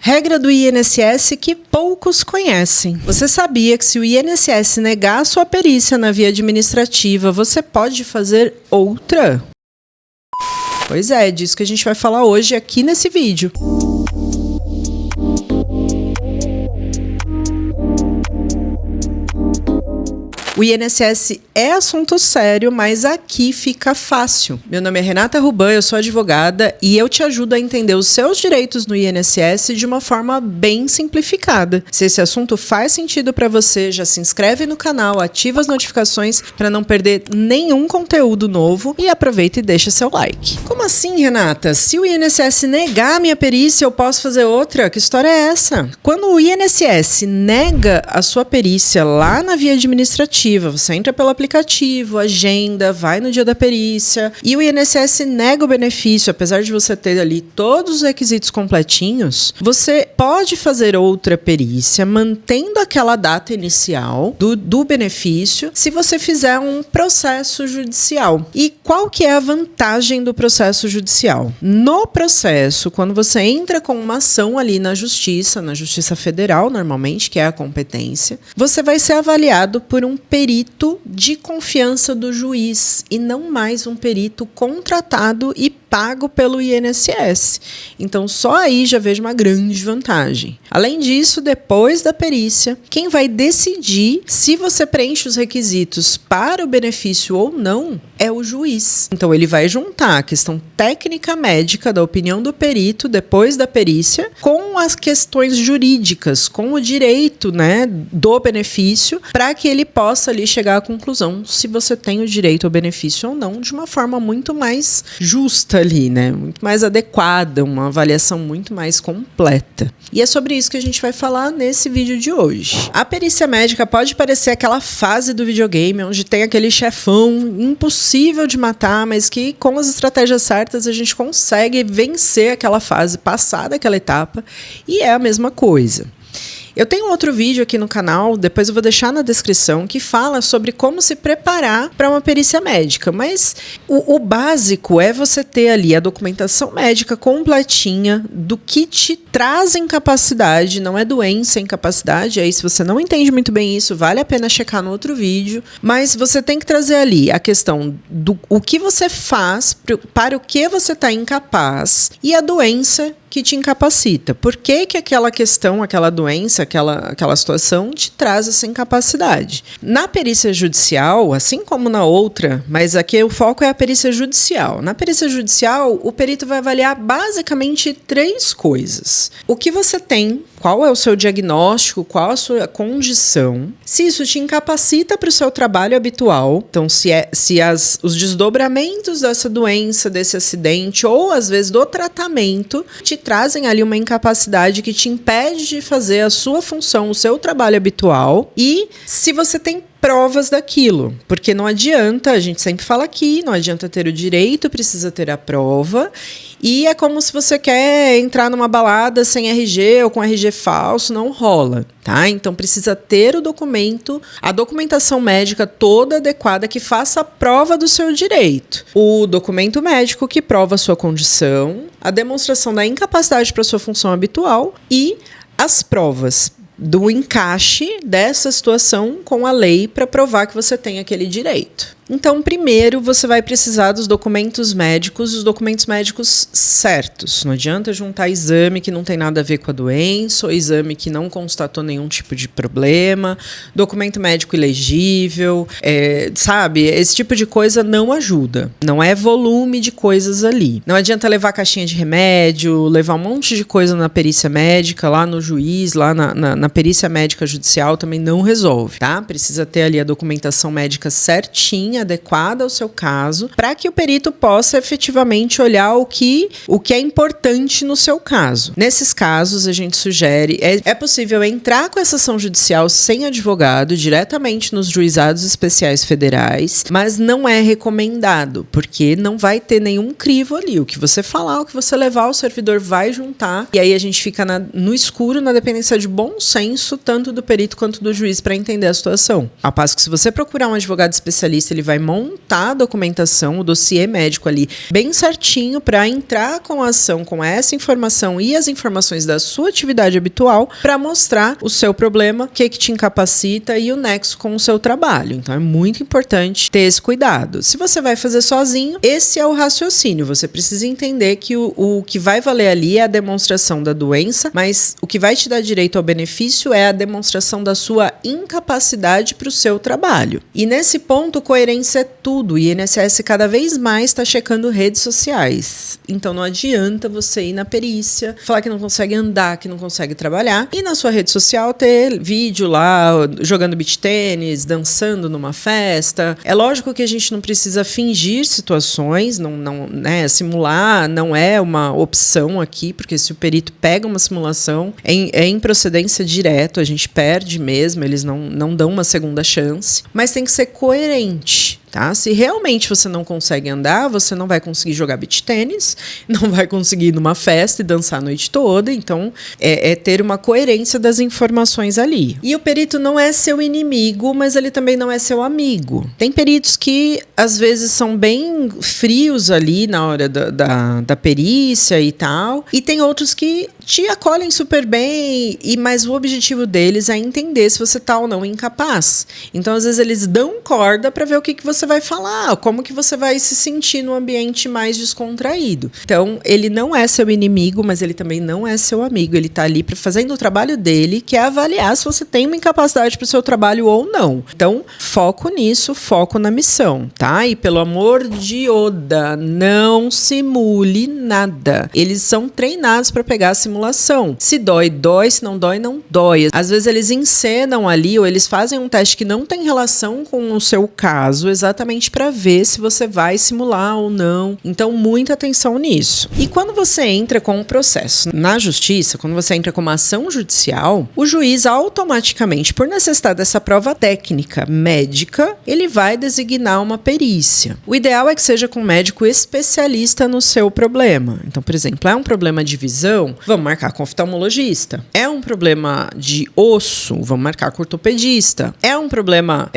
Regra do INSS que poucos conhecem. Você sabia que se o INSS negar a sua perícia na via administrativa, você pode fazer outra? Pois é disso que a gente vai falar hoje aqui nesse vídeo. O INSS é assunto sério, mas aqui fica fácil. Meu nome é Renata Ruban, eu sou advogada e eu te ajudo a entender os seus direitos no INSS de uma forma bem simplificada. Se esse assunto faz sentido para você, já se inscreve no canal, ativa as notificações para não perder nenhum conteúdo novo e aproveita e deixa seu like. Como assim, Renata? Se o INSS negar a minha perícia, eu posso fazer outra? Que história é essa? Quando o INSS nega a sua perícia lá na via administrativa, você entra pelo aplicativo, agenda, vai no dia da perícia e o INSS nega o benefício, apesar de você ter ali todos os requisitos completinhos, você pode fazer outra perícia mantendo aquela data inicial do benefício se você fizer um processo judicial. E qual que é a vantagem do processo judicial? No processo, quando você entra com uma ação ali na Justiça Federal, normalmente, que é a competência, você vai ser avaliado por um perito de confiança do juiz e não mais um perito contratado e pago pelo INSS. Então, só aí já vejo uma grande vantagem. Além disso, depois da perícia, quem vai decidir se você preenche os requisitos para o benefício ou não é o juiz. Então, ele vai juntar a questão técnica médica da opinião do perito depois da perícia com as questões jurídicas, com o direito, do benefício, para que ele possa ali chegar à conclusão se você tem o direito ao benefício ou não, de uma forma muito mais justa ali, muito mais adequada, uma avaliação muito mais completa. E é sobre isso que a gente vai falar nesse vídeo de hoje. A perícia médica pode parecer aquela fase do videogame onde tem aquele chefão impossível de matar, mas que com as estratégias certas a gente consegue vencer aquela fase, passar daquela etapa, e é a mesma coisa. Eu tenho um outro vídeo aqui no canal, depois eu vou deixar na descrição, que fala sobre como se preparar para uma perícia médica, mas o básico é você ter ali a documentação médica completinha do que te traz incapacidade, não é doença, é incapacidade, aí se você não entende muito bem isso, vale a pena checar no outro vídeo, mas você tem que trazer ali a questão do o que você faz, para o que você está incapaz e a doença que te incapacita. Por que que aquela questão, aquela doença, aquela situação te traz essa incapacidade? Na perícia judicial, assim como na outra, mas aqui o foco é a perícia judicial. Na perícia judicial, o perito vai avaliar basicamente 3 coisas. O que você tem, qual é o seu diagnóstico, qual a sua condição, se isso te incapacita para o seu trabalho habitual, então se os desdobramentos dessa doença, desse acidente, ou às vezes do tratamento, te trazem ali uma incapacidade que te impede de fazer a sua função, o seu trabalho habitual, e se você tem provas daquilo, porque não adianta, a gente sempre fala aqui, não adianta ter o direito, precisa ter a prova, e é como se você quer entrar numa balada sem RG ou com RG falso, não rola, tá? Então precisa ter o documento, a documentação médica toda adequada que faça a prova do seu direito. O documento médico que prova a sua condição, a demonstração da incapacidade para a sua função habitual e as provas do encaixe dessa situação com a lei para provar que você tem aquele direito. Então, primeiro, você vai precisar dos documentos médicos, os documentos médicos certos. Não adianta juntar exame que não tem nada a ver com a doença, ou exame que não constatou nenhum tipo de problema, documento médico ilegível, sabe? Esse tipo de coisa não ajuda. Não é volume de coisas ali. Não adianta levar caixinha de remédio, levar um monte de coisa na perícia médica, lá no juiz, lá na perícia médica judicial também não resolve, tá? Precisa ter ali a documentação médica certinha, adequada ao seu caso, para que o perito possa efetivamente olhar o que é importante no seu caso. Nesses casos, a gente sugere, é possível entrar com essa ação judicial sem advogado, diretamente nos juizados especiais federais, mas não é recomendado, porque não vai ter nenhum crivo ali. O que você falar, o que você levar, o servidor vai juntar, e aí a gente fica no escuro, na dependência de bom senso, tanto do perito quanto do juiz, para entender a situação. Ao passo que se você procurar um advogado especialista, ele vai montar a documentação, o dossiê médico ali, bem certinho para entrar com a ação com essa informação e as informações da sua atividade habitual para mostrar o seu problema, o que te incapacita e o nexo com o seu trabalho. Então é muito importante ter esse cuidado. Se você vai fazer sozinho, esse é o raciocínio. Você precisa entender que o que vai valer ali é a demonstração da doença, mas o que vai te dar direito ao benefício é a demonstração da sua incapacidade para o seu trabalho. E nesse ponto, coerência é tudo. O INSS cada vez mais está checando redes sociais. Então não adianta você ir na perícia, falar que não consegue andar, que não consegue trabalhar, e na sua rede social ter vídeo lá jogando beach tênis, dançando numa festa. É lógico que a gente não precisa fingir situações, né, simular não é uma opção aqui, porque se o perito pega uma simulação, é improcedência direto, a gente perde mesmo, eles não dão uma segunda chance, mas tem que ser coerente. Tá? Se realmente você não consegue andar, você não vai conseguir jogar beach tênis, não vai conseguir ir numa festa e dançar a noite toda. Então, é ter uma coerência das informações ali. E o perito não é seu inimigo, mas ele também não é seu amigo. Tem peritos que, às vezes, são bem frios ali na hora da perícia e tal. E tem outros que te acolhem super bem, mas o objetivo deles é entender se você tá ou não incapaz. Então, às vezes, eles dão corda para ver o que você vai falar, como que você vai se sentir no ambiente mais descontraído. Então, ele não é seu inimigo, mas ele também não é seu amigo. Ele tá ali fazendo o trabalho dele, que é avaliar se você tem uma incapacidade para o seu trabalho ou não. Então, foco nisso, foco na missão, tá? E pelo amor de Oda, não simule nada. Eles são treinados para pegar a simulação. Se dói, dói. Se não dói, não dói. Às vezes eles encenam ali ou eles fazem um teste que não tem relação com o seu caso, exatamente para ver se você vai simular ou não. Então, muita atenção nisso. E quando você entra com um processo na justiça, quando você entra com uma ação judicial, o juiz automaticamente, por necessitar dessa prova técnica médica, ele vai designar uma perícia. O ideal é que seja com um médico especialista no seu problema. Então, por exemplo, é um problema de visão? Vamos marcar com oftalmologista. É um problema de osso? Vamos marcar com ortopedista. É um problema,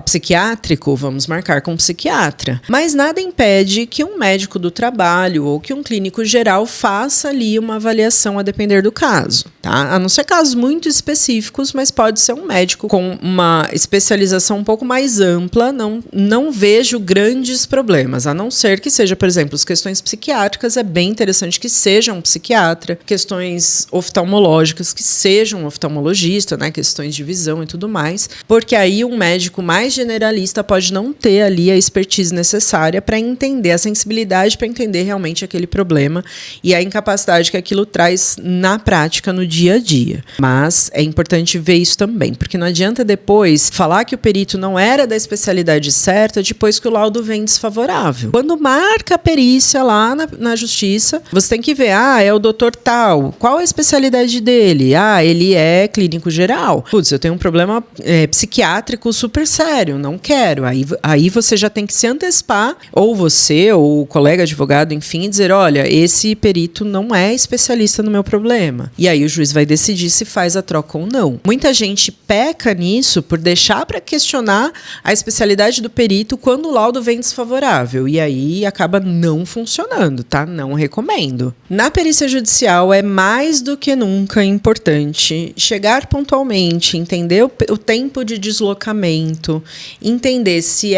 psiquiátrico? Vamos marcar com um psiquiatra. Mas nada impede que um médico do trabalho ou que um clínico geral faça ali uma avaliação a depender do caso, tá? A não ser casos muito específicos, mas pode ser um médico com uma especialização um pouco mais ampla. Não vejo grandes problemas, a não ser que seja, por exemplo, as questões psiquiátricas, é bem interessante que seja um psiquiatra, questões oftalmológicas, que seja um oftalmologista, né? Questões de visão e tudo mais, porque aí um médico mais generalista pode não ter ali a expertise necessária para entender a sensibilidade, para entender realmente aquele problema e a incapacidade que aquilo traz na prática, no dia a dia. Mas é importante ver isso também, porque não adianta depois falar que o perito não era da especialidade certa depois que o laudo vem desfavorável. Quando marca a perícia lá na justiça, você tem que ver, é o doutor tal, qual a especialidade dele? Ele é clínico geral. Putz, eu tenho um problema psiquiátrico super sério, não quero. Aí você já tem que se antecipar, ou você, ou o colega advogado, enfim, dizer, olha, esse perito não é especialista no meu problema. E aí o juiz vai decidir se faz a troca ou não. Muita gente peca nisso por deixar para questionar a especialidade do perito quando o laudo vem desfavorável. E aí acaba não funcionando, tá? Não recomendo. Na perícia judicial é mais do que nunca importante chegar pontualmente, entender o tempo de deslocamento, entender se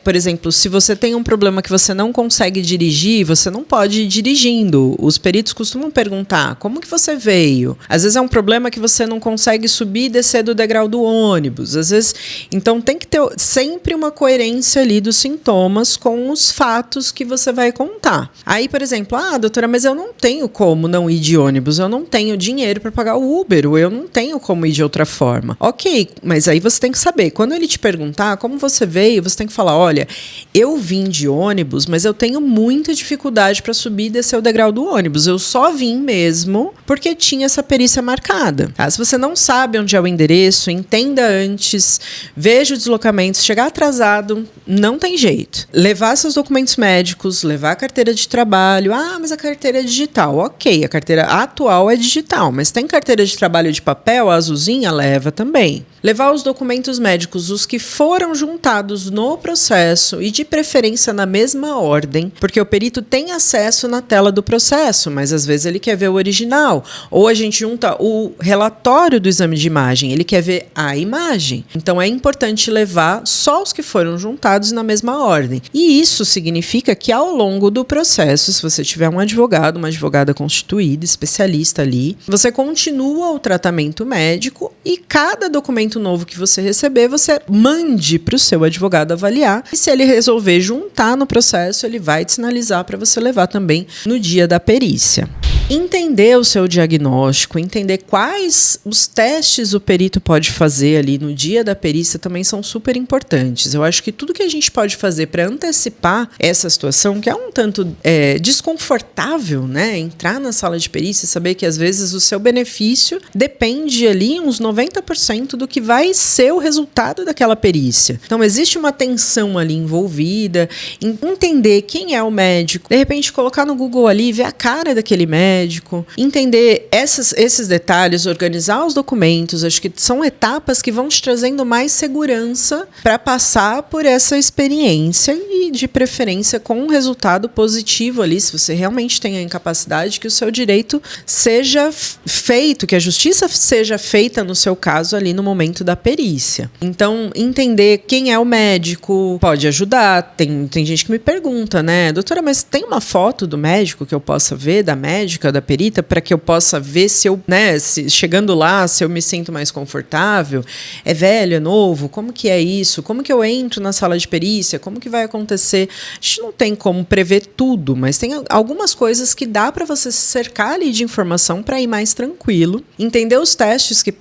por exemplo, se você tem um problema que você não consegue dirigir, você não pode ir dirigindo. Os peritos costumam perguntar, como que você veio? Às vezes é um problema que você não consegue subir e descer do degrau do ônibus. Às vezes, então tem que ter sempre uma coerência ali dos sintomas com os fatos que você vai contar. Aí, por exemplo, doutora, mas eu não tenho como não ir de ônibus, eu não tenho dinheiro para pagar o Uber, ou eu não tenho como ir de outra forma. Ok, mas aí você tem que saber, quando ele te perguntar como você veio, você tem que falar, olha, eu vim de ônibus, mas eu tenho muita dificuldade para subir e descer o degrau do ônibus. Eu só vim mesmo porque tinha essa perícia marcada. Tá? Se você não sabe onde é o endereço, entenda antes, veja o deslocamento. Se chegar atrasado, não tem jeito. Levar seus documentos médicos, levar a carteira de trabalho. Mas a carteira é digital. Ok, a carteira atual é digital, mas tem carteira de trabalho de papel, a azulzinha, leva também. Levar os documentos médicos, os que foram juntados no processo e de preferência na mesma ordem, porque o perito tem acesso na tela do processo, mas às vezes ele quer ver o original. Ou a gente junta o relatório do exame de imagem, ele quer ver a imagem. Então é importante levar só os que foram juntados na mesma ordem. E isso significa que ao longo do processo, se você tiver um advogado, uma advogada constituída, especialista ali, você continua o tratamento médico e cada documento novo que você receber, você mande para o seu advogado avaliar. E se ele resolver juntar no processo, ele vai te sinalizar para você levar também no dia da perícia. Entender o seu diagnóstico, entender quais os testes o perito pode fazer ali no dia da perícia também são super importantes. Eu acho que tudo que a gente pode fazer para antecipar essa situação, que é um tanto desconfortável, né? Entrar na sala de perícia e saber que às vezes o seu benefício depende ali uns 90% do que vai ser o resultado daquela perícia. Então existe uma tensão ali envolvida, em entender quem é o médico, de repente colocar no Google ali e ver a cara daquele médico, entender esses detalhes, organizar os documentos. Acho que são etapas que vão te trazendo mais segurança para passar por essa experiência e, de preferência, com um resultado positivo ali, se você realmente tem a incapacidade, que o seu direito seja feito, que a justiça seja feita no seu caso ali no momento da perícia. Então, entender quem é o médico pode ajudar. Tem gente que me pergunta, né, doutora, mas tem uma foto do médico que eu possa ver, da médica, da perita, para que eu possa ver se eu, né, chegando lá, se eu me sinto mais confortável? É velho, é novo? Como que é isso? Como que eu entro na sala de perícia? Como que vai acontecer? A gente não tem como prever tudo, mas tem algumas coisas que dá para você se cercar ali de informação para ir mais tranquilo, entender os testes que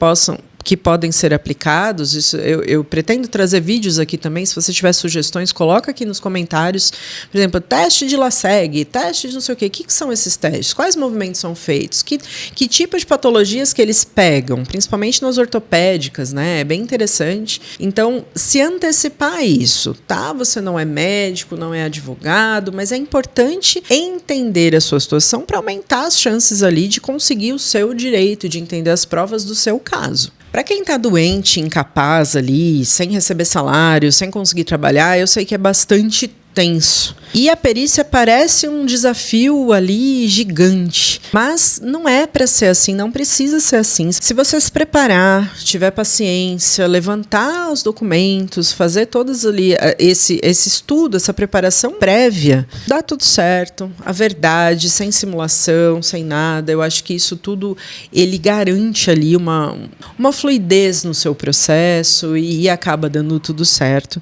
podem ser aplicados. Isso, eu pretendo trazer vídeos aqui também. Se você tiver sugestões, coloca aqui nos comentários. Por exemplo, teste de LASEG, teste de não sei o quê. O que são esses testes? Quais movimentos são feitos? Que tipo de patologias que eles pegam? Principalmente nas ortopédicas, né? É bem interessante. Então, se antecipar a isso, tá? Você não é médico, não é advogado, mas é importante entender a sua situação para aumentar as chances ali de conseguir o seu direito, de entender as provas do seu caso. Para quem está doente, incapaz ali, sem receber salário, sem conseguir trabalhar, eu sei que é bastante tenso. E a perícia parece um desafio ali gigante, mas não é para ser assim, não precisa ser assim. Se você se preparar, tiver paciência, levantar os documentos, fazer todos ali esse estudo, essa preparação prévia, dá tudo certo. A verdade, sem simulação, sem nada. Eu acho que isso tudo ele garante ali uma fluidez no seu processo e acaba dando tudo certo.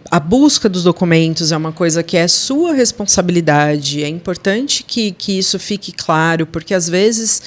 A busca dos documentos é uma coisa que é sua responsabilidade. É importante que isso fique claro, porque às vezes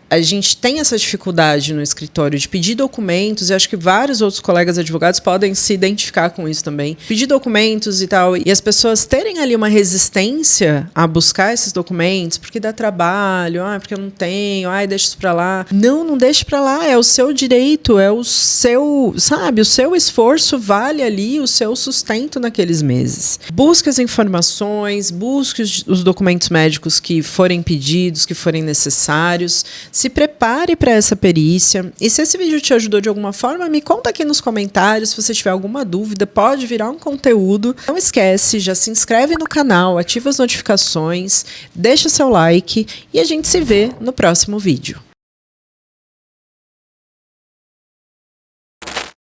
a gente tem essa dificuldade no escritório de pedir documentos, e acho que vários outros colegas advogados podem se identificar com isso também. Pedir documentos e tal, e as pessoas terem ali uma resistência a buscar esses documentos, porque dá trabalho, porque eu não tenho, deixa isso pra lá. Não deixe pra lá, é o seu direito, é o seu, sabe, o seu esforço vale ali o seu sustento naqueles meses. Busque as informações, busque os documentos médicos que forem pedidos, que forem necessários. Se prepare para essa perícia. E se esse vídeo te ajudou de alguma forma, me conta aqui nos comentários. Se você tiver alguma dúvida, pode virar um conteúdo. Não esquece, já se inscreve no canal, ativa as notificações, deixa seu like e a gente se vê no próximo vídeo.